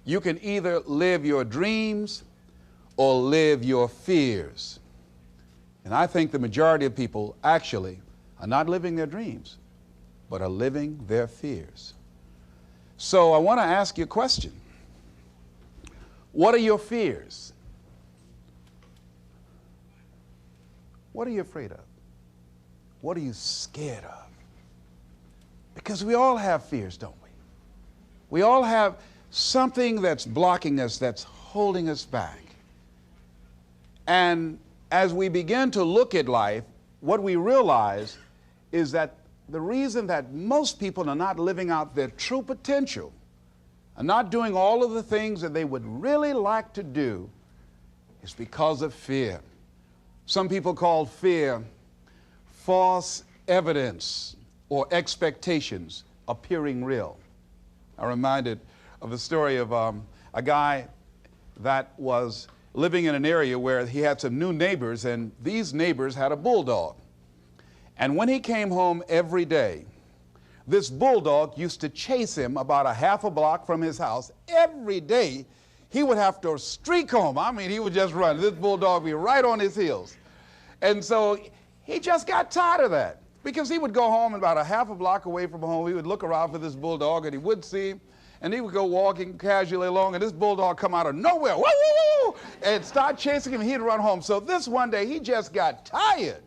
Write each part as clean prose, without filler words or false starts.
You can either live your dreams or live your fears. And I think the majority of people actually are not living their dreams, but are living their fears. So I want to ask you a question. What are your fears? What are you afraid of? What are you scared of? Because we all have fears, don't we? We all have something that's blocking us, that's holding us back. And as we begin to look at life, what we realize is that the reason that most people are not living out their true potential, are not doing all of the things that they would really like to do, is because of fear. Some people call fear false evidence or expectations appearing real. I'm reminded of the story of a guy that was living in an area where he had some new neighbors, and these neighbors had a bulldog. And when he came home every day, this bulldog used to chase him about a half a block from his house. Every day, he would have to streak home. I mean, he would just run. This bulldog would be right on his heels. And so he just got tired of that, because he would go home about a half a block away from home. He would look around for this bulldog, and he wouldn't see him. And he would go walking casually along, and this bulldog come out of nowhere, woo, woo, woo, and start chasing him, and he'd run home. So this one day, he just got tired.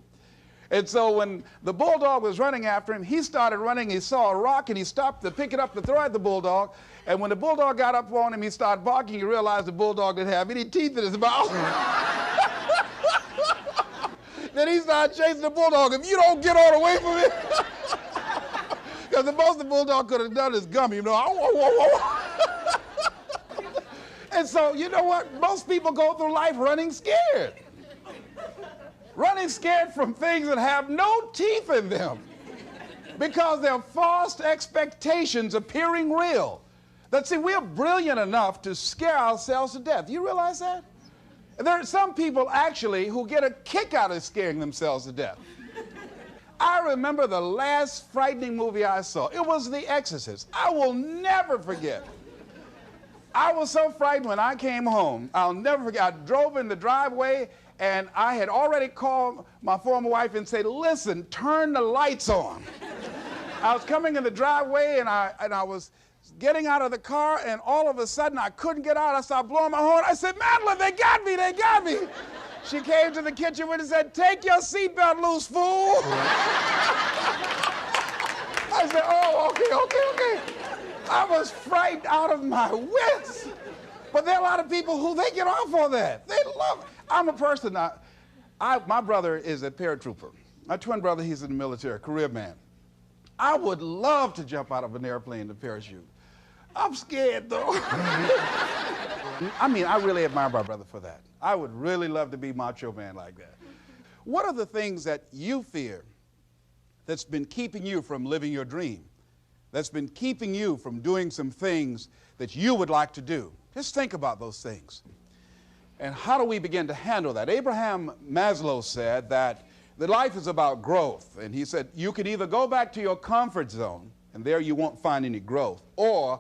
And so when the bulldog was running after him, he started running. He saw a rock, and he stopped to pick it up to throw at the bulldog. And when the bulldog got up on him, he started barking. He realized the bulldog didn't have any teeth in his mouth. Then he started chasing the bulldog. If you don't get on away from it, because the most the bulldog could have done is gum, you know. And so, you know what? Most people go through life running scared. Running scared from things that have no teeth in them, because they're false expectations appearing real. That, see, we're brilliant enough to scare ourselves to death. You realize that? There are some people actually who get a kick out of scaring themselves to death. I remember the last frightening movie I saw. It was The Exorcist. I will never forget. I was so frightened when I came home. I'll never forget. I drove in the driveway, and I had already called my former wife and said, listen, turn the lights on. I was coming in the driveway, and I was getting out of the car, and all of a sudden I couldn't get out. I started blowing my horn. I said, Madeline, they got me, they got me. She came to the kitchen with and said, take your seatbelt loose, fool. I said, oh, okay. I was frightened out of my wits. But there are a lot of people who they get off on that. They love it. I'm a person, my brother is a paratrooper. My twin brother, he's in the military, career man. I would love to jump out of an airplane to parachute. I'm scared, though. I mean, I really admire my brother for that. I would really love to be macho man like that. What are the things that you fear that's been keeping you from living your dream, that's been keeping you from doing some things that you would like to do? Just think about those things. And how do we begin to handle that? Abraham Maslow said that life is about growth. And he said, you can either go back to your comfort zone, and there you won't find any growth, or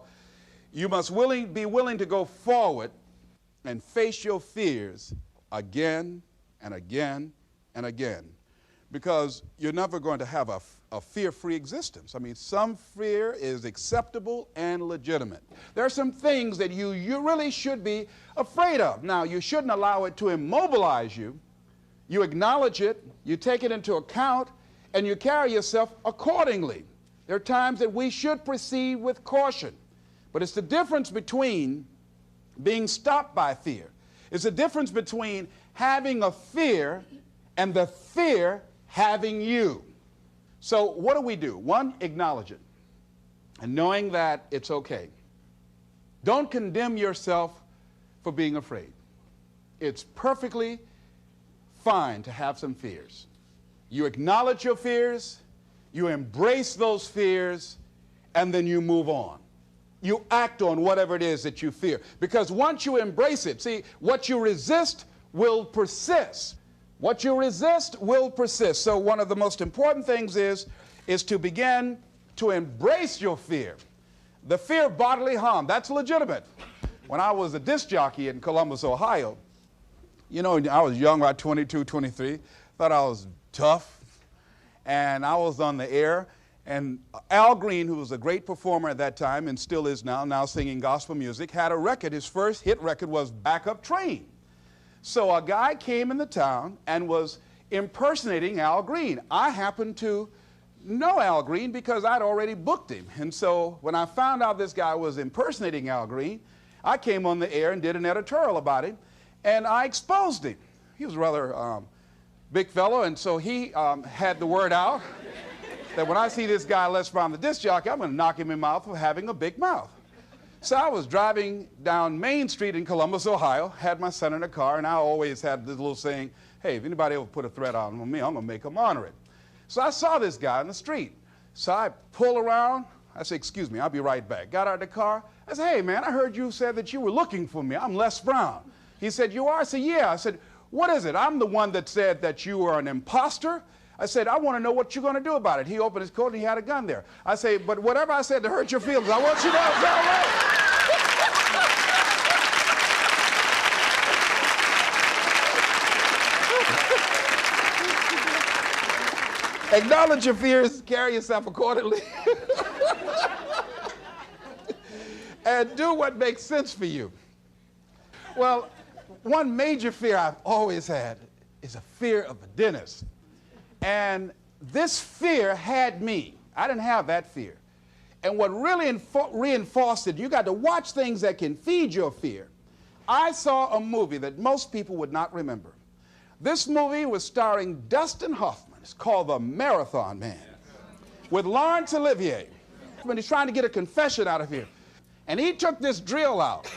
you must be willing to go forward and face your fears again and again and again, because you're never going to have a fear-free existence. I mean, some fear is acceptable and legitimate. There are some things that you really should be afraid of. Now, you shouldn't allow it to immobilize you. You acknowledge it, you take it into account, and you carry yourself accordingly. There are times that we should proceed with caution. But it's the difference between being stopped by fear. It's the difference between having a fear and the fear having you. So what do? One, acknowledge it, and knowing that it's okay. Don't condemn yourself for being afraid. It's perfectly fine to have some fears. You acknowledge your fears, you embrace those fears, and then you move on. You act on whatever it is that you fear. Because once you embrace it, see, what you resist will persist. What you resist will persist. So one of the most important things is to begin to embrace your fear. The fear of bodily harm, that's legitimate. When I was a disc jockey in Columbus, Ohio, you know, I was young, about 22, 23, thought I was tough, and I was on the air, and Al Green, who was a great performer at that time and still is now singing gospel music, had a record. His first hit record was Back Up Train. So a guy came in the town and was impersonating Al Green. I happened to know Al Green because I'd already booked him. And so when I found out this guy was impersonating Al Green, I came on the air and did an editorial about him, and I exposed him. He was a rather big fellow, and so he had the word out that when I see this guy Les Brown, the disc jockey, I'm going to knock him in the mouth for having a big mouth. So I was driving down Main Street in Columbus, Ohio, had my son in a car, and I always had this little saying, hey, if anybody ever put a threat on me, I'm going to make them honor it. So I saw this guy in the street. So I pull around. I said, excuse me, I'll be right back. Got out of the car. I said, hey, man, I heard you said that you were looking for me. I'm Les Brown. He said, you are? I said, yeah. I said, what is it? I'm the one that said that you were an imposter. I said, I want to know what you're going to do about it. He opened his coat and he had a gun there. I say, but whatever I said to hurt your feelings, I want you to know it's all right. Acknowledge your fears, carry yourself accordingly, and do what makes sense for you. Well, one major fear I've always had is a fear of the dentist. And this fear had me. I didn't have that fear. And what really reinforced it, you got to watch things that can feed your fear. I saw a movie that most people would not remember. This movie was starring Dustin Hoffman. It's called The Marathon Man, with Laurence Olivier. When he's trying to get a confession out of here. And he took this drill out.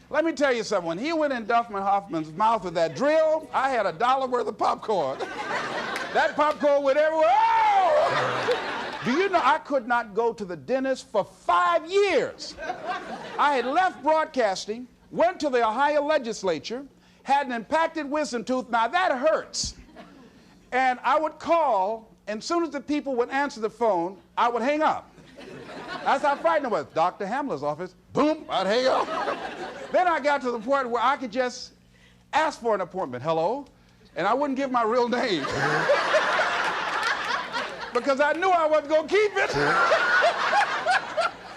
Let me tell you something. When he went in Dustin Hoffman's mouth with that drill, I had $1 worth of popcorn. That popcorn went everywhere. Oh! Do you know I could not go to the dentist for 5 years? I had left broadcasting, went to the Ohio legislature, had an impacted wisdom tooth. Now that hurts. And I would call, and as soon as the people would answer the phone, I would hang up. That's how frightened I was. Dr. Hamler's office, boom, I'd hang up. Then I got to the point where I could just ask for an appointment. Hello? And I wouldn't give my real name. Because I knew I wasn't going to keep it.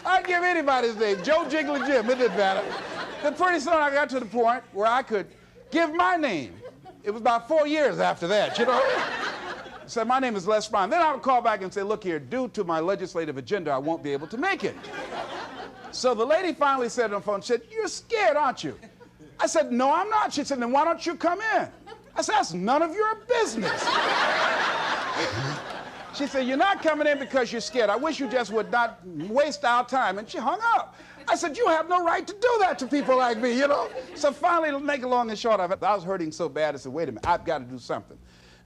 I'd give anybody's name, Joe Jiggly Jim, it didn't matter. Then pretty soon I got to the point where I could give my name. It was about 4 years after that, you know. I said, my name is Les Brown. Then I would call back and say, look here, due to my legislative agenda, I won't be able to make it. So the lady finally said on the phone, she said, you're scared, aren't you? I said, no, I'm not. She said, then why don't you come in? I said, that's none of your business. She said, you're not coming in because you're scared. I wish you just would not waste our time. And she hung up. I said, you have no right to do that to people like me, you know? So finally, to make it long and short of it, I was hurting so bad, I said, wait a minute, I've got to do something.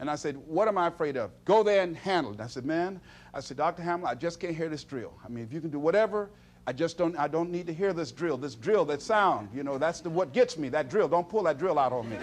And I said, what am I afraid of? Go there and handle it. I said, man, I said, Dr. Hamler, I just can't hear this drill. I mean, if you can do whatever, I don't need to hear this drill, that sound, you know, that's what gets me, that drill. Don't pull that drill out on me.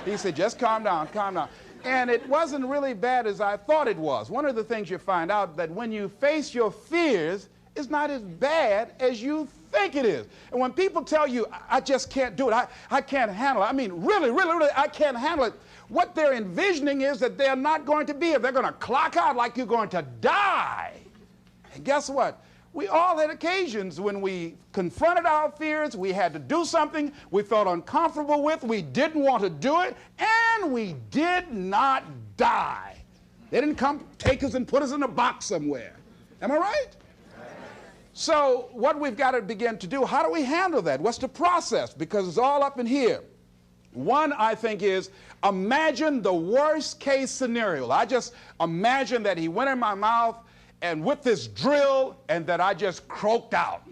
He said, just calm down, calm down. And it wasn't really bad as I thought it was. One of the things you find out that when you face your fears, it's not as bad as you think it is. And when people tell you, I just can't do it, I can't handle it, I mean, really, I can't handle it, what they're envisioning is that they're not going to be here. They're going to clock out like you're going to die. And guess what? We all had occasions when we confronted our fears, we had to do something we felt uncomfortable with, we didn't want to do it, and we did not die. They didn't come take us and put us in a box somewhere. Am I right? So what we've got to begin to do, how do we handle that? What's the process? Because it's all up in here. One, I think, is imagine the worst case scenario. I just imagine that he went in my mouth and with this drill and that I just croaked out.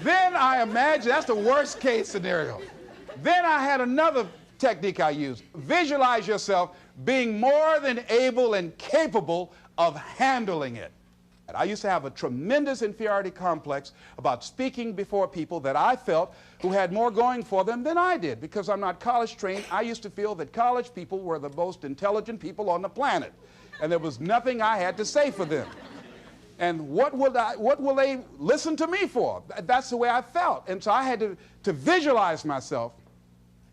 Then I imagine, that's the worst case scenario. Then I had another technique I used. Visualize yourself being more than able and capable of handling it. And I used to have a tremendous inferiority complex about speaking before people that I felt who had more going for them than I did. Because I'm not college trained, I used to feel that college people were the most intelligent people on the planet. And there was nothing I had to say for them. And what will they listen to me for? That's the way I felt. And so I had to visualize myself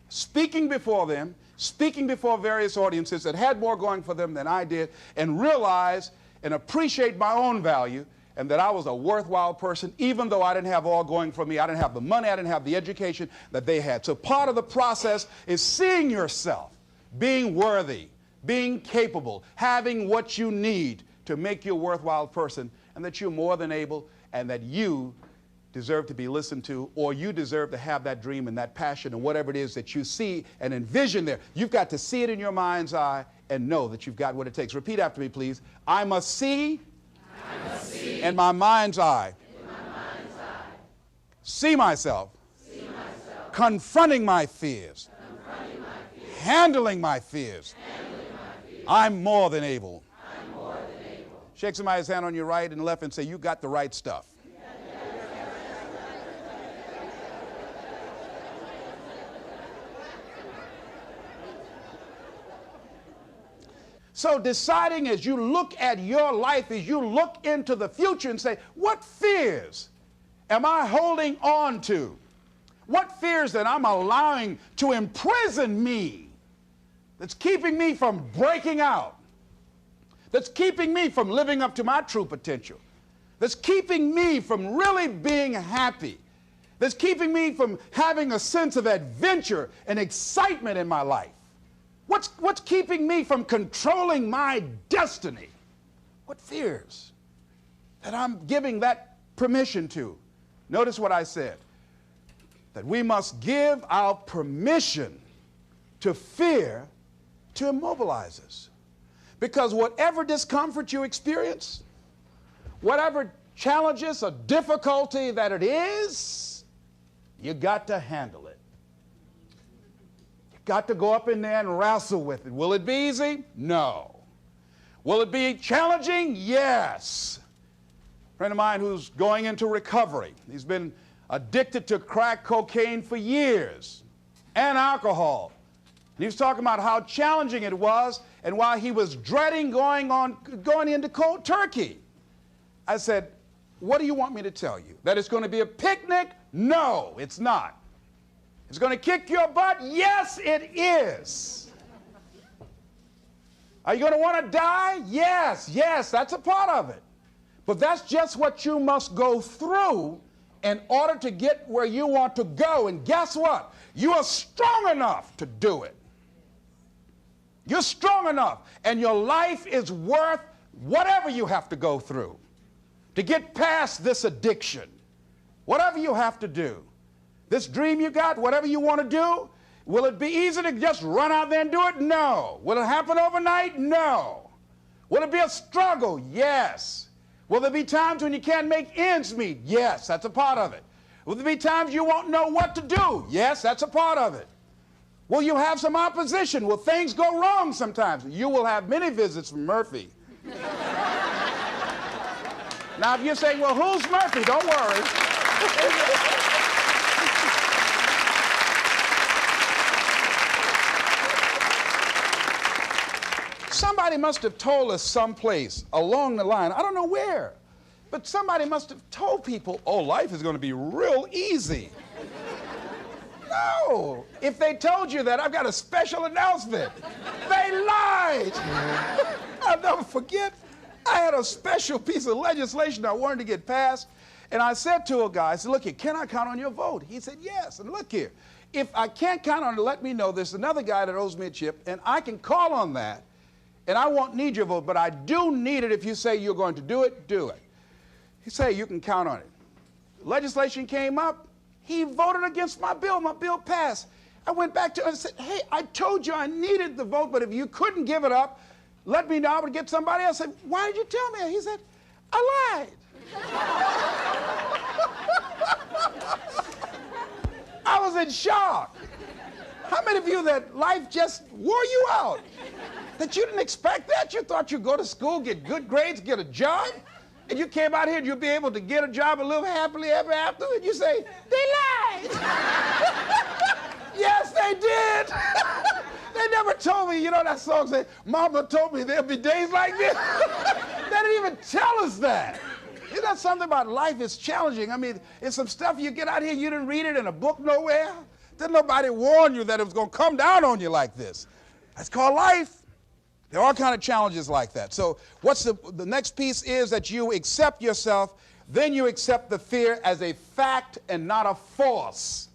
speaking before them, speaking before various audiences that had more going for them than I did, and realize and appreciate my own value and that I was a worthwhile person, even though I didn't have all going for me. I didn't have the money, I didn't have the education that they had. So part of the process is seeing yourself, being worthy, being capable, having what you need to make you a worthwhile person, and that you're more than able, and that you deserve to be listened to, or you deserve to have that dream and that passion and whatever it is that you see and envision there. You've got to see it in your mind's eye and know that you've got what it takes. Repeat after me, please. I must see in my mind's eye. See myself. Confronting my fears. Handling my fears. I'm more than able. Shake somebody's hand on your right and left and say, you got the right stuff. So deciding as you look at your life, as you look into the future and say, what fears am I holding on to? What fears that I'm allowing to imprison me, that's keeping me from breaking out, that's keeping me from living up to my true potential, that's keeping me from really being happy, that's keeping me from having a sense of adventure and excitement in my life? What's keeping me from controlling my destiny? What fears that I'm giving that permission to? Notice what I said, that we must give our permission to fear to immobilize us. Because whatever discomfort you experience, whatever challenges or difficulty that it is, you got to handle it. Got to go up in there and wrestle with it. Will it be easy? No. Will it be challenging? Yes. A friend of mine who's going into recovery. He's been addicted to crack cocaine for years and alcohol. And he was talking about how challenging it was and why he was dreading going into cold turkey. I said, what do you want me to tell you? That it's going to be a picnic? No, it's not. It's going to kick your butt? Yes, it is. Are you going to want to die? Yes, that's a part of it. But that's just what you must go through in order to get where you want to go. And guess what? You are strong enough to do it. You're strong enough, and your life is worth whatever you have to go through to get past this addiction. Whatever you have to do. This dream you got, whatever you want to do, will it be easy to just run out there and do it? No. Will it happen overnight? No. Will it be a struggle? Yes. Will there be times when you can't make ends meet? Yes, that's a part of it. Will there be times you won't know what to do? Yes, that's a part of it. Will you have some opposition? Will things go wrong sometimes? You will have many visits from Murphy. Now, if you're saying, well, who's Murphy? Don't worry. Somebody must have told us someplace along the line, I don't know where, but somebody must have told people, oh, life is going to be real easy. No. If they told you that, I've got a special announcement. They lied. I'll never forget. I had a special piece of legislation I wanted to get passed, and I said to a guy, I said, look here, can I count on your vote? He said, yes. And look here, if I can't count on it, let me know. There's another guy that owes me a chip, and I can call on that. And I won't need your vote, but I do need it. If you say you're going to do it, do it. He said, you can count on it. Legislation came up. He voted against my bill. My bill passed. I went back to him and said, hey, I told you I needed the vote, but if you couldn't give it up, let me know. I would get somebody else. I said, why did you tell me? He said, I lied. I was in shock. How many of you that life just wore you out? That you didn't expect that? You thought you'd go to school, get good grades, get a job, and you came out here and you'd be able to get a job and live happily ever after, and you say, they lied. Yes, they did. They never told me, you know that song said, Mama told me there'll be days like this? They didn't even tell us that. Isn't that something about life is challenging? I mean, it's some stuff you get out here, you didn't read it in a book nowhere. Didn't nobody warn you that it was going to come down on you like this? That's called life. There are all kind of challenges like that. So what's the next piece is that you accept yourself, then you accept the fear as a fact and not a force.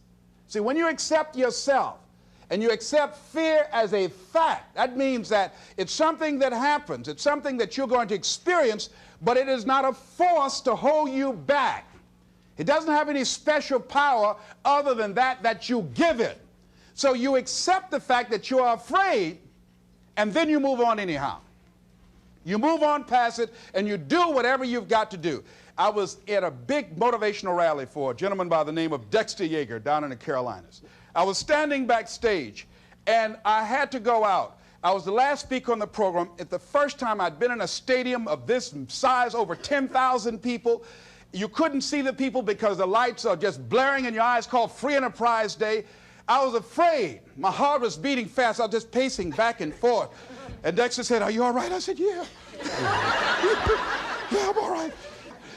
See, when you accept yourself and you accept fear as a fact, that means that it's something that happens. It's something that you're going to experience, but it is not a force to hold you back. It doesn't have any special power other than that you give it. So you accept the fact that you are afraid, and then you move on anyhow. You move on past it, and you do whatever you've got to do. I was at a big motivational rally for a gentleman by the name of Dexter Yeager down in the Carolinas. I was standing backstage, and I had to go out. I was the last speaker on the program. It's the first time I'd been in a stadium of this size, over 10,000 people. You couldn't see the people because the lights are just blaring in your eyes, called Free Enterprise Day. I was afraid. My heart was beating fast. I was just pacing back and forth. And Dexter said, "Are you all right?" I said, "Yeah." "Yeah, I'm all right."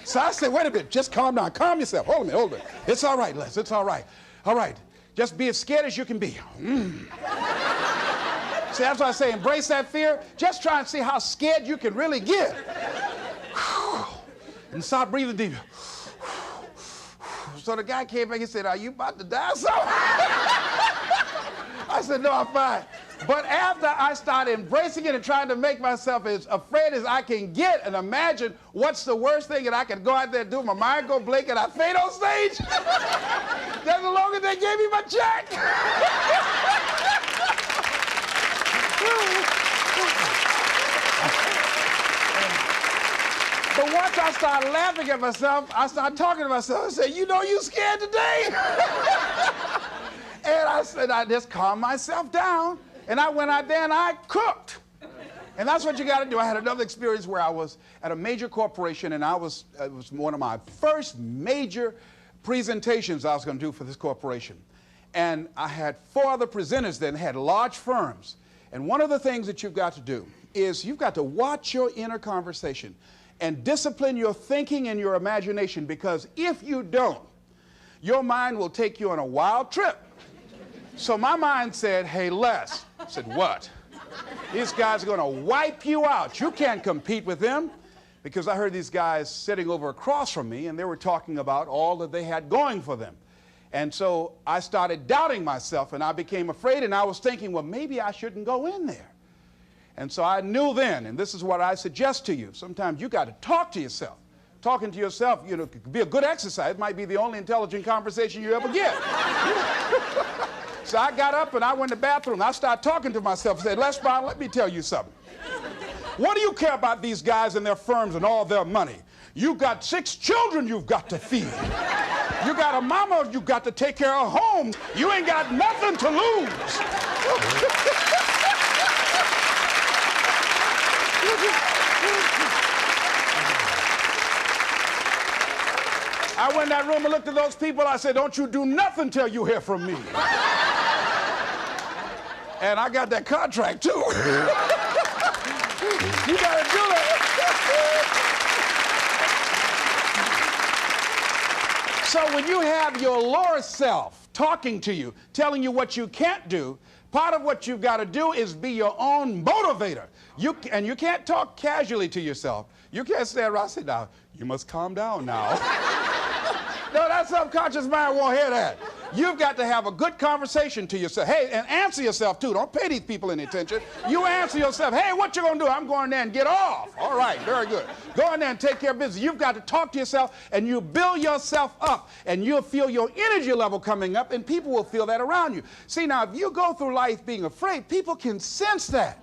So I said, "Wait a minute, just calm down. Calm yourself. Hold a minute, hold a minute. It's all right, Les. It's all right. All right. Just be as scared as you can be." See, that's why I say embrace that fear. Just try and see how scared you can really get. And start breathing deeper. So the guy came back, he said, "Are you about to die or something?" I said, "No, I'm fine." But after I started embracing it and trying to make myself as afraid as I can get and imagine what's the worst thing that I could go out there and do, my mind go blank and I fade on stage, that's the longer they gave me my check. But once I started laughing at myself, I started talking to myself. I said, "You know you scared today?" And I said, I just calmed myself down. And I went out there and I cooked. And that's what you got to do. I had another experience where I was at a major corporation, and it was one of my first major presentations I was going to do for this corporation. And I had 4 other presenters that had large firms. And one of the things that you've got to do is you've got to watch your inner conversation and discipline your thinking and your imagination, because if you don't, your mind will take you on a wild trip. So my mind said, "Hey, Les." I said, "What?" "These guys are going to wipe you out. You can't compete with them." Because I heard these guys sitting over across from me, and they were talking about all that they had going for them. And so I started doubting myself, and I became afraid, and I was thinking, well, maybe I shouldn't go in there. And so I knew then, and this is what I suggest to you, sometimes you got to talk to yourself. Talking to yourself, you know, could be a good exercise. It might be the only intelligent conversation you ever get. So I got up and I went to the bathroom. I started talking to myself and said, "Les Brown, let me tell you something. What do you care about these guys and their firms and all their money? You got 6 children you've got to feed. You got a mama you've got to take care of home. You ain't got nothing to lose." I went in that room and looked at those people. I said, "Don't you do nothing till you hear from me." And I got that contract too. You gotta do that. So when you have your lower self talking to you, telling you what you can't do, part of what you've got to do is be your own motivator. And you can't talk casually to yourself. You can't stand around and say, "Now, you must calm down now." No, that subconscious mind won't hear that. You've got to have a good conversation to yourself. Hey, and answer yourself too. Don't pay these people any attention. You answer yourself. "Hey, what you gonna do?" "I'm going there and get off." "All right, very good. Go in there and take care of business." You've got to talk to yourself, and you build yourself up, and you'll feel your energy level coming up, and people will feel that around you. See, now, if you go through life being afraid, people can sense that.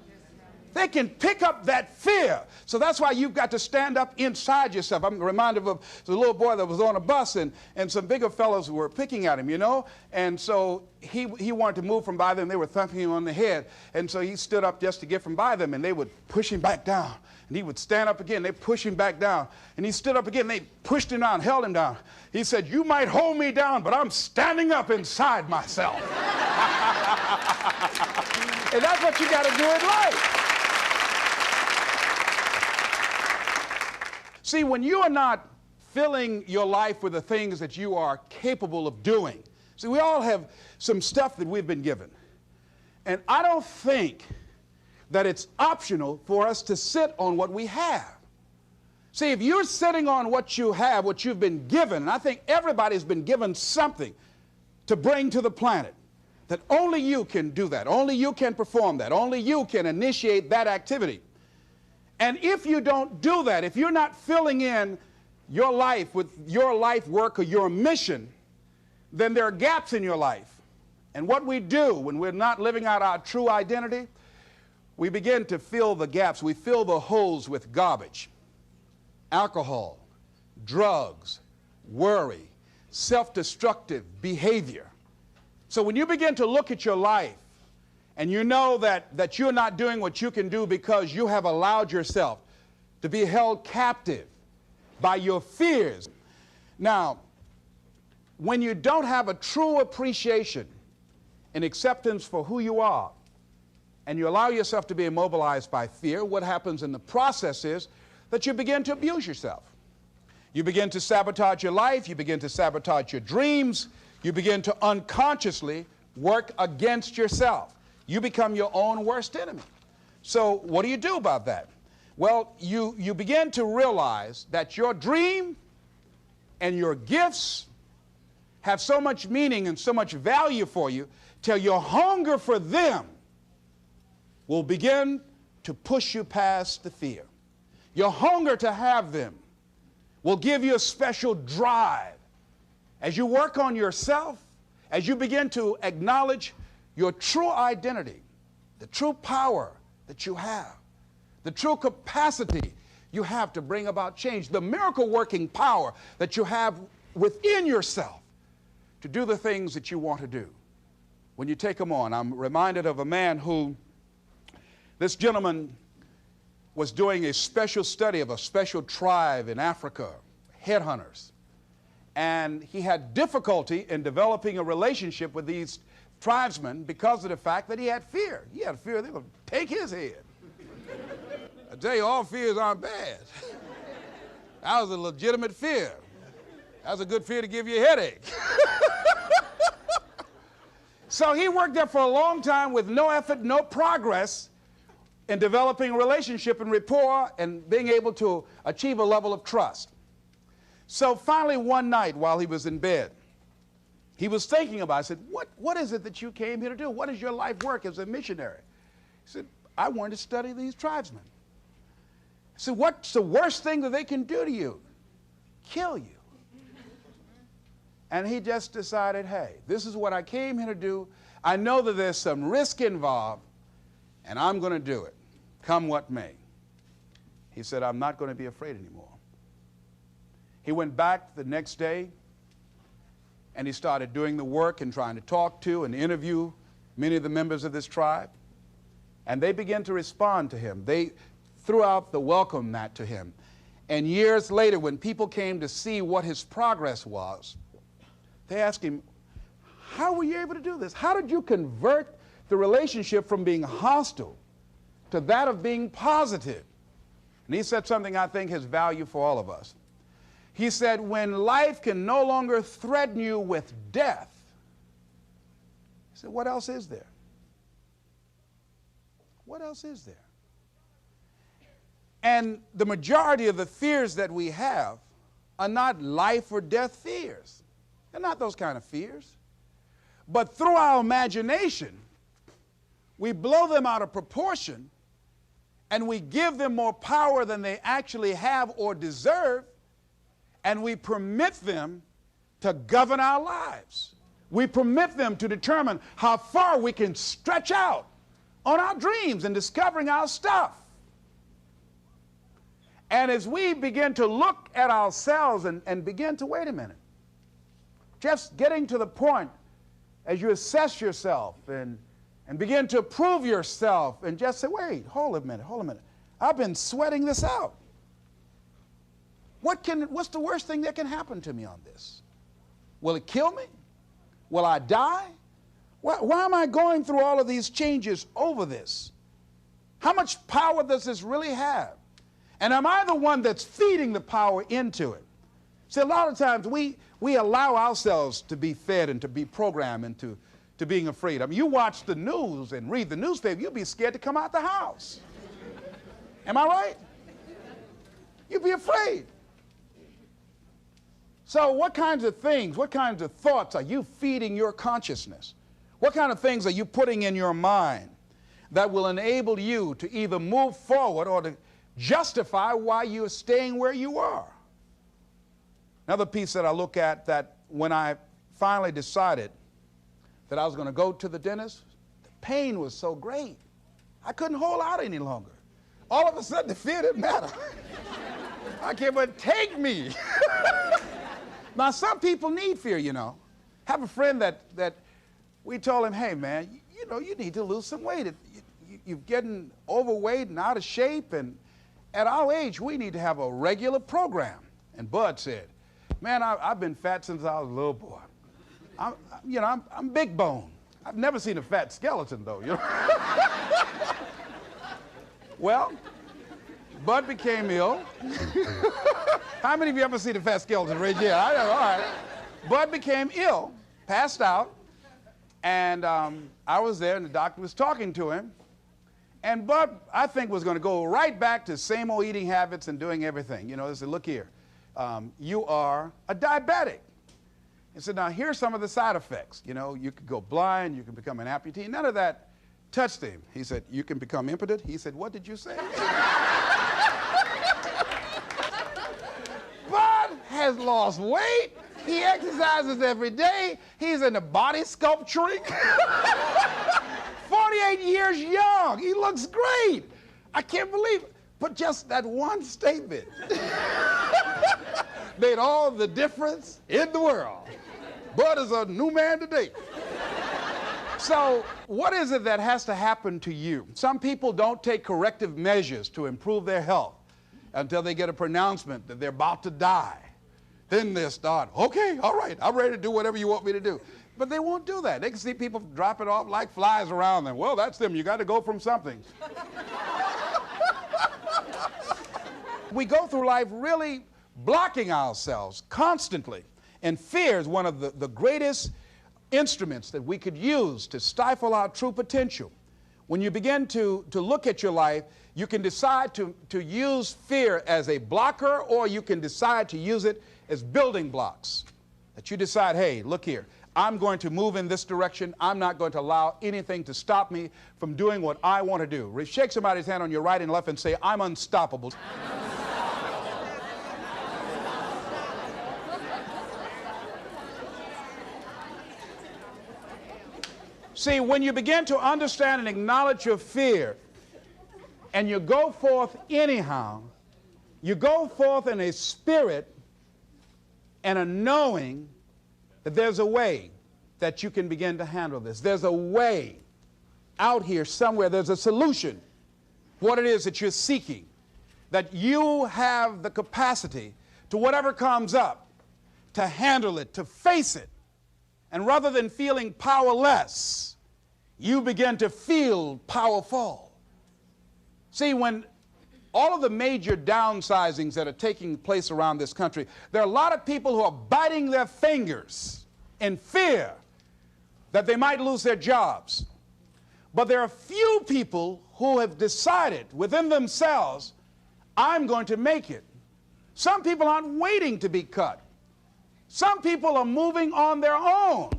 They can pick up that fear. So that's why you've got to stand up inside yourself. I'm reminded of the little boy that was on a bus, and some bigger fellows were picking at him, you know. And so he wanted to move from by them. They were thumping him on the head. And so he stood up just to get from by them, and they would push him back down. And he would stand up again. They push him back down. And he stood up again. They pushed him down, held him down. He said, "You might hold me down, but I'm standing up inside myself." And that's what you got to do in life. See, when you are not filling your life with the things that you are capable of doing. See, we all have some stuff that we've been given. And I don't think that it's optional for us to sit on what we have. See, if you're sitting on what you have, what you've been given, and I think everybody's been given something to bring to the planet, that only you can do that, only you can perform that, only you can initiate that activity. And if you don't do that, if you're not filling in your life with your life work or your mission, then there are gaps in your life. And what we do when we're not living out our true identity, we begin to fill the gaps. We fill the holes with garbage, alcohol, drugs, worry, self-destructive behavior. So when you begin to look at your life and you know that you're not doing what you can do because you have allowed yourself to be held captive by your fears. Now, when you don't have a true appreciation and acceptance for who you are, and you allow yourself to be immobilized by fear, what happens in the process is that you begin to abuse yourself. You begin to sabotage your life, you begin to sabotage your dreams, you begin to unconsciously work against yourself. You become your own worst enemy. So what do you do about that? Well, you begin to realize that your dream and your gifts have so much meaning and so much value for you till your hunger for them will begin to push you past the fear. Your hunger to have them will give you a special drive. As you work on yourself, as you begin to acknowledge your true identity, the true power that you have, the true capacity you have to bring about change, the miracle-working power that you have within yourself to do the things that you want to do. When you take them on, I'm reminded of a man who, this gentleman was doing a special study of a special tribe in Africa, headhunters. And he had difficulty in developing a relationship with these tribesmen because of the fact that he had fear. He had fear they were going to take his head. I tell you, all fears aren't bad. That was a legitimate fear. That was a good fear to give you a headache. So he worked there for a long time with no effort, no progress in developing a relationship and rapport and being able to achieve a level of trust. So finally one night while he was in bed, he was thinking about it. I said, what is it that you came here to do? What is your life work as a missionary? He said, I wanted to study these tribesmen. I said, what's the worst thing that they can do to you? Kill you. And he just decided, hey, this is what I came here to do. I know that there's some risk involved, and I'm going to do it, come what may. He said, I'm not going to be afraid anymore. He went back the next day, and he started doing the work and trying to talk to and interview many of the members of this tribe. And they began to respond to him. They threw out the welcome mat to him. And years later, when people came to see what his progress was, they asked him, how were you able to do this? How did you convert the relationship from being hostile to that of being positive? And he said something I think has value for all of us. He said, when life can no longer threaten you with death, he said, what else is there? What else is there? And the majority of the fears that we have are not life or death fears. They're not those kind of fears. But through our imagination, we blow them out of proportion and we give them more power than they actually have or deserve, and we permit them to govern our lives. We permit them to determine how far we can stretch out on our dreams and discovering our stuff. And as we begin to look at ourselves and begin to, wait a minute, just getting to the point as you assess yourself and begin to prove yourself and just say, wait, hold a minute. I've been sweating this out. What's the worst thing that can happen to me on this? Will it kill me? Will I die? Why am I going through all of these changes over this? How much power does this really have? And am I the one that's feeding the power into it? See, a lot of times we allow ourselves to be fed and to be programmed into being afraid. I mean, you watch the news and read the newspaper, you'll be scared to come out the house. Am I right? You'll be afraid. So what kinds of things, what kinds of thoughts are you feeding your consciousness? What kind of things are you putting in your mind that will enable you to either move forward or to justify why you're staying where you are? Another piece that I look at, that when I finally decided that I was going to go to the dentist, the pain was so great. I couldn't hold out any longer. All of a sudden, the fear didn't matter. I can't but take me. Now, some people need fear, you know. Have a friend that we told him, hey, man, you know, you need to lose some weight. You're getting overweight and out of shape, and at our age, we need to have a regular program. And Bud said, man, I've been fat since I was a little boy. I'm big bone. I've never seen a fat skeleton, though, you know. Well, Bud became ill. How many of you ever seen a fat skeleton? Raise your hand. All right. Bud became ill, passed out, and I was there, and the doctor was talking to him. And Bud, I think, was going to go right back to same old eating habits and doing everything. You know, they said, look here, you are a diabetic. He said, now, here's some of the side effects. You know, you could go blind, you can become an amputee. None of that touched him. He said, you can become impotent. He said, what did you say? Bud has lost weight. He exercises every day. He's into body sculpturing. 48 years young. He looks great. I can't believe it. But just that one statement made all the difference in the world. Bud is a new man today. So what is it that has to happen to you? Some people don't take corrective measures to improve their health until they get a pronouncement that they're about to die. Then they start, okay, all right, I'm ready to do whatever you want me to do. But they won't do that. They can see people dropping off like flies around them. Well, that's them. You got to go from something. We go through life really blocking ourselves constantly. And fear is one of the greatest instruments that we could use to stifle our true potential. When you begin to look at your life, you can decide to use fear as a blocker, or you can decide to use it as building blocks. That you decide, hey, look here, I'm going to move in this direction. I'm not going to allow anything to stop me from doing what I want to do. Shake somebody's hand on your right and left and say, I'm unstoppable. See, when you begin to understand and acknowledge your fear, and you go forth anyhow, you go forth in a spirit and a knowing that there's a way that you can begin to handle this. There's a way out here somewhere. There's a solution. What it is that you're seeking, that you have the capacity to whatever comes up, to handle it, to face it. And rather than feeling powerless, you begin to feel powerful. See, when all of the major downsizings that are taking place around this country, there are a lot of people who are biting their fingers in fear that they might lose their jobs. But there are few people who have decided within themselves, I'm going to make it. Some people aren't waiting to be cut. Some people are moving on their own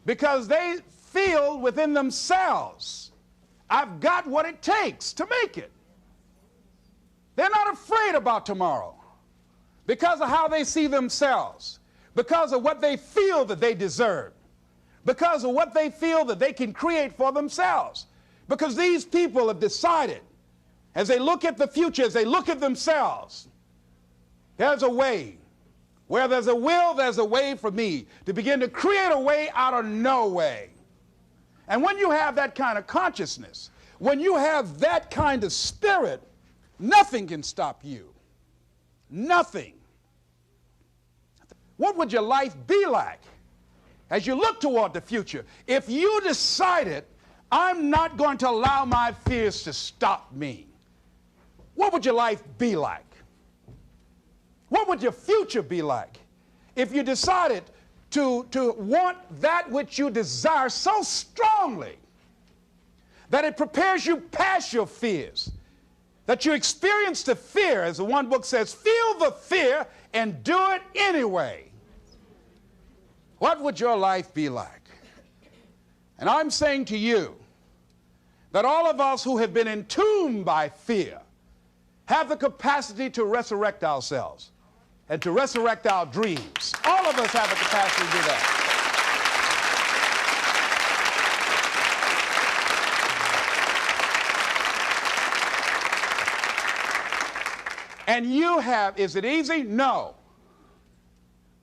because they feel within themselves, I've got what it takes to make it. They're not afraid about tomorrow because of how they see themselves, because of what they feel that they deserve, because of what they feel that they can create for themselves. Because these people have decided, as they look at the future, as they look at themselves, there's a way. Where there's a will, there's a way for me to begin to create a way out of no way. And when you have that kind of consciousness, when you have that kind of spirit, nothing can stop you. Nothing. What would your life be like as you look toward the future if you decided, I'm not going to allow my fears to stop me? What would your life be like? What would your future be like if you decided to want that which you desire so strongly that it prepares you past your fears, that you experience the fear, as the one book says, feel the fear and do it anyway? What would your life be like? And I'm saying to you that all of us who have been entombed by fear have the capacity to resurrect ourselves and to resurrect our dreams. All of us have the capacity to do that. And you have, is it easy? No.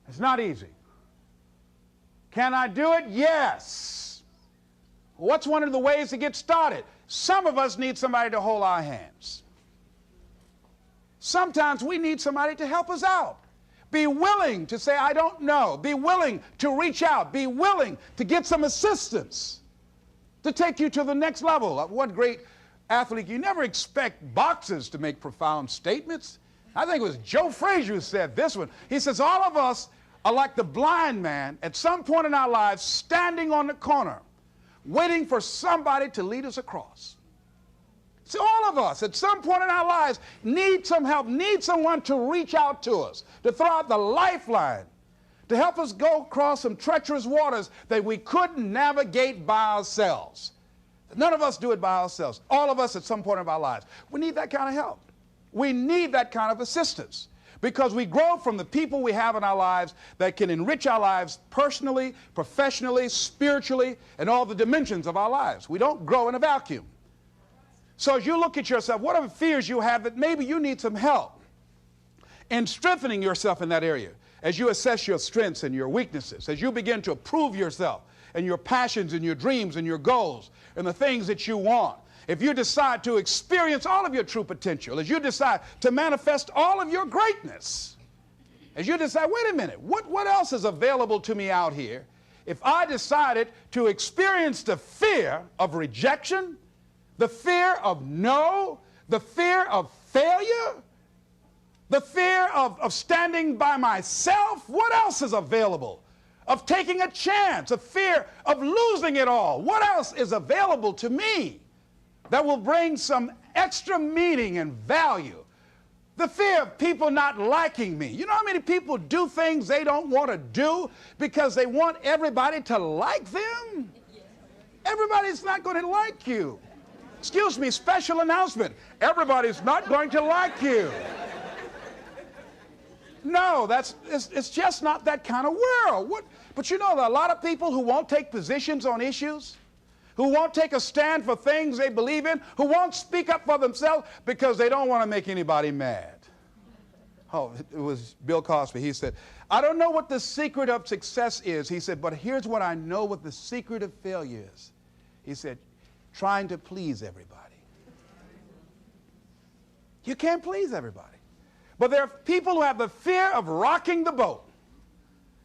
It's not easy. Can I do it? Yes. What's one of the ways to get started? Some of us need somebody to hold our hands. Sometimes we need somebody to help us out. Be willing to say, I don't know. Be willing to reach out. Be willing to get some assistance to take you to the next level. One great athlete, you never expect boxers to make profound statements. I think it was Joe Frazier who said this one. He says, all of us are like the blind man at some point in our lives standing on the corner, waiting for somebody to lead us across. See, all of us at some point in our lives need some help, need someone to reach out to us, to throw out the lifeline, to help us go across some treacherous waters that we couldn't navigate by ourselves. None of us do it by ourselves. All of us at some point of our lives. We need that kind of help. We need that kind of assistance because we grow from the people we have in our lives that can enrich our lives personally, professionally, spiritually, and all the dimensions of our lives. We don't grow in a vacuum. So as you look at yourself, what are the fears you have that maybe you need some help in strengthening yourself in that area? As you assess your strengths and your weaknesses, as you begin to approve yourself and your passions and your dreams and your goals and the things that you want, if you decide to experience all of your true potential, as you decide to manifest all of your greatness, as you decide, wait a minute, what else is available to me out here if I decided to experience the fear of rejection, the fear of no, the fear of failure, the fear of standing by myself? What else is available? Of taking a chance, a fear of losing it all. What else is available to me that will bring some extra meaning and value? The fear of people not liking me. You know how many people do things they don't want to do because they want everybody to like them? Everybody's not going to like you. Excuse me, special announcement. Everybody's not going to like you. No, it's just not that kind of world. But you know, there are a lot of people who won't take positions on issues, who won't take a stand for things they believe in, who won't speak up for themselves because they don't want to make anybody mad. Oh, it was Bill Cosby. He said, I don't know what the secret of success is. He said, but here's what I know what the secret of failure is. He said, trying to please everybody. You can't please everybody. But there are people who have the fear of rocking the boat.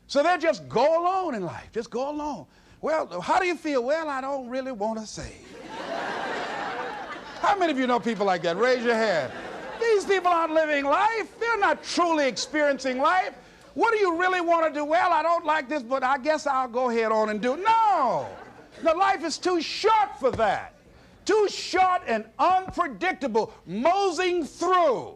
So they just go alone in life, just go alone. Well, how do you feel? Well, I don't really want to say. How many of you know people like that? Raise your hand. These people aren't living life. They're not truly experiencing life. What do you really want to do? Well, I don't like this, but I guess I'll go ahead on and do it. No. The life is too short for that. Too short and unpredictable, moseying through.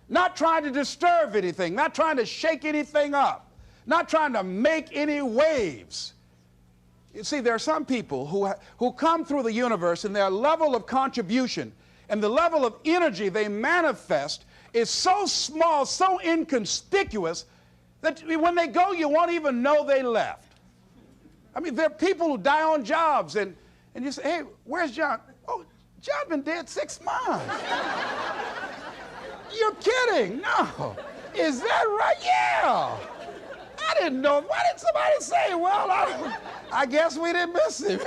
Not trying to disturb anything, not trying to shake anything up, not trying to make any waves. You see, there are some people who come through the universe and their level of contribution and the level of energy they manifest is so small, so inconspicuous that when they go, you won't even know they left. I mean, there are people who die on jobs and you say, hey, where's John? Oh, John's been dead 6 months. You're kidding. No. Is that right? Yeah. I didn't know. Why didn't somebody say, well, I guess we didn't miss him.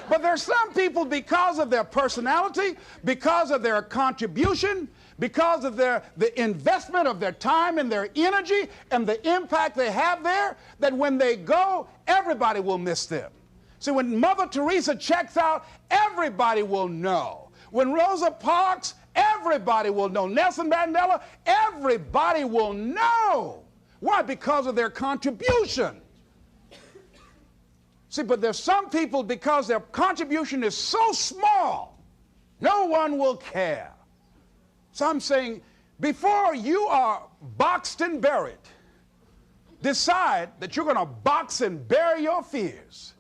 But there's some people, because of their personality, because of their contribution, because of the investment of their time and their energy and the impact they have there, that when they go, everybody will miss them. See, when Mother Teresa checks out, everybody will know. When Rosa Parks, Everybody will know. Nelson Mandela, everybody will know. Why? Because of their contribution. See, but there's some people, because their contribution is so small, no one will care. So I'm saying, before you are boxed and buried, decide that you're going to box and bury your fears.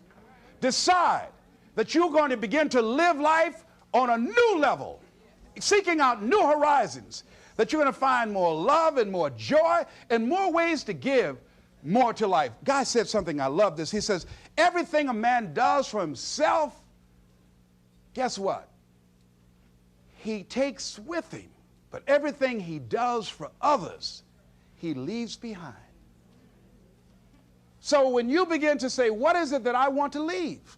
Decide that you're going to begin to live life on a new level, seeking out new horizons, that you're going to find more love and more joy and more ways to give more to life. Guy said something, I love this. He says, everything a man does for himself, guess what? He takes with him. But everything he does for others, he leaves behind. So when you begin to say, what is it that I want to leave?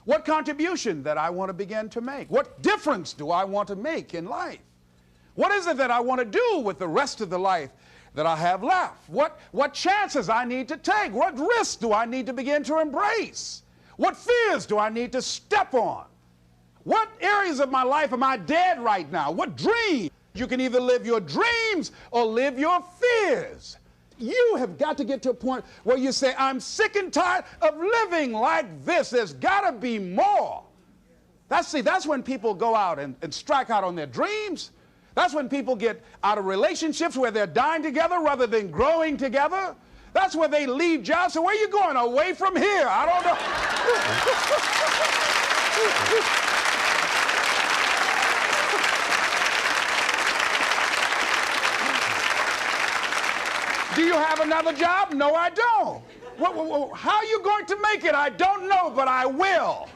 What contribution that I want to begin to make? What difference do I want to make in life? What is it that I want to do with the rest of the life that I have left? What chances I need to take? What risks do I need to begin to embrace? What fears do I need to step on? What areas of my life am I dead right now? What dreams? You can either live your dreams or live your fears. You have got to get to a point where you say, I'm sick and tired of living like this. There's got to be more. That's when people go out and strike out on their dreams. That's when people get out of relationships where they're dying together rather than growing together. That's where they leave jobs. So where are you going? Away from here? I don't know. Do you have another job? No, I don't. How are you going to make it? I don't know, but I will.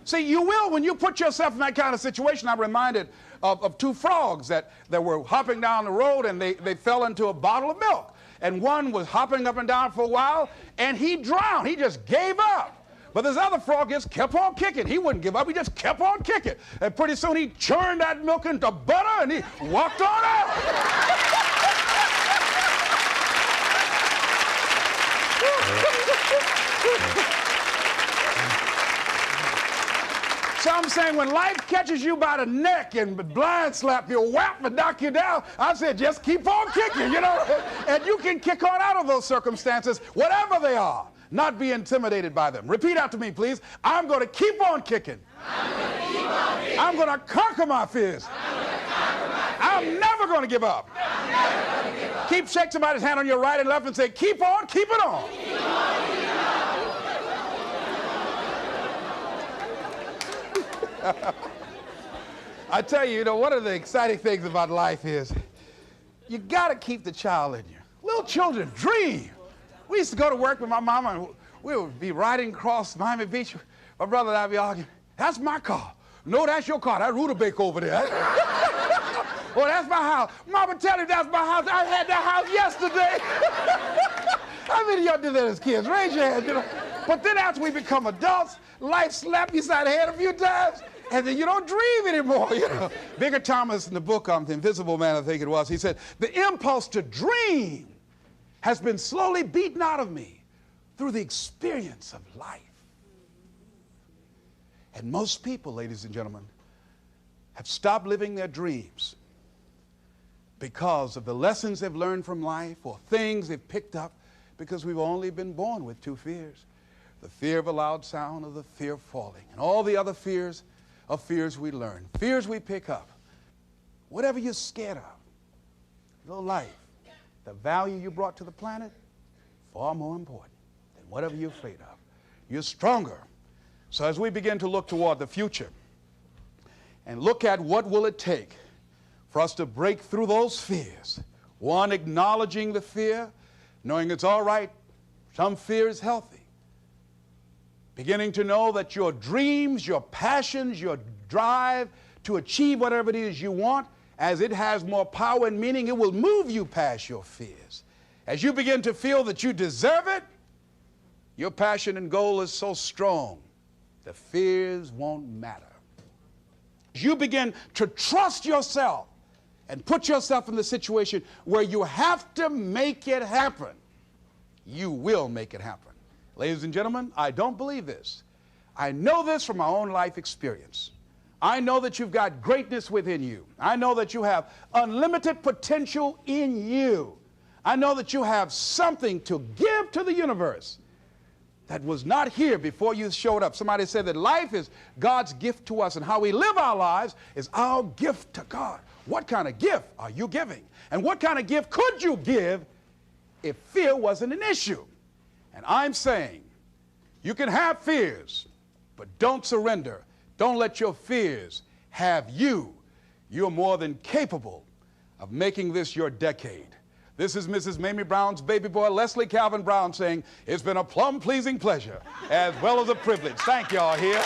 See, you will when you put yourself in that kind of situation. I'm reminded of two frogs that were hopping down the road, and they fell into a bottle of milk. And one was hopping up and down for a while, and he drowned. He just gave up. But this other frog just kept on kicking. He wouldn't give up. He just kept on kicking. And pretty soon he churned that milk into butter, and he walked on out. So I'm saying, when life catches you by the neck and blind slap you, whap and knock you down, I said, just keep on kicking, and you can kick on out of those circumstances, whatever they are, not be intimidated by them. Repeat after me, please. I'm going to keep on kicking. I'm going to conquer my fears. I'm never going to give up. Shake somebody's hand on your right and left and say, keep on, keep it on. I tell you, one of the exciting things about life is you got to keep the child in you. Little children dream. We used to go to work with my mama, and we would be riding across Miami Beach. My brother and I would be arguing, that's my car. No, that's your car. That Rutabaga over there. Oh, that's my house. Mama, tell him that's my house. I had that house yesterday. How many of y'all did that as kids? Raise your hand. But then after we become adults, life slaps you side the head a few times, and then you don't dream anymore. Bigger Thomas, in the book The Invisible Man, I think it was, he said, the impulse to dream has been slowly beaten out of me through the experience of life. And most people, ladies and gentlemen, have stopped living their dreams because of the lessons they've learned from life or things they've picked up, because we've only been born with two fears: the fear of a loud sound, or the fear of falling. And all the other fears are fears we learn, fears we pick up. Whatever you're scared of, your life, the value you brought to the planet, far more important than whatever you're afraid of. You're stronger. So as we begin to look toward the future and look at what will it take for us to break through those fears, one, acknowledging the fear, knowing it's all right, some fear is healthy. Beginning to know that your dreams, your passions, your drive to achieve whatever it is you want, as it has more power and meaning, it will move you past your fears. As you begin to feel that you deserve it, your passion and goal is so strong, the fears won't matter. As you begin to trust yourself and put yourself in the situation where you have to make it happen, you will make it happen. Ladies and gentlemen, I don't believe this. I know this from my own life experience. I know that you've got greatness within you. I know that you have unlimited potential in you. I know that you have something to give to the universe that was not here before you showed up. Somebody said that life is God's gift to us, and how we live our lives is our gift to God. What kind of gift are you giving? And what kind of gift could you give if fear wasn't an issue? And I'm saying you can have fears, but don't surrender. Don't let your fears have you. You're more than capable of making this your decade. This is Mrs. Mamie Brown's baby boy, Leslie Calvin Brown, saying, it's been a plum-pleasing pleasure as well as a privilege. Thank y'all here.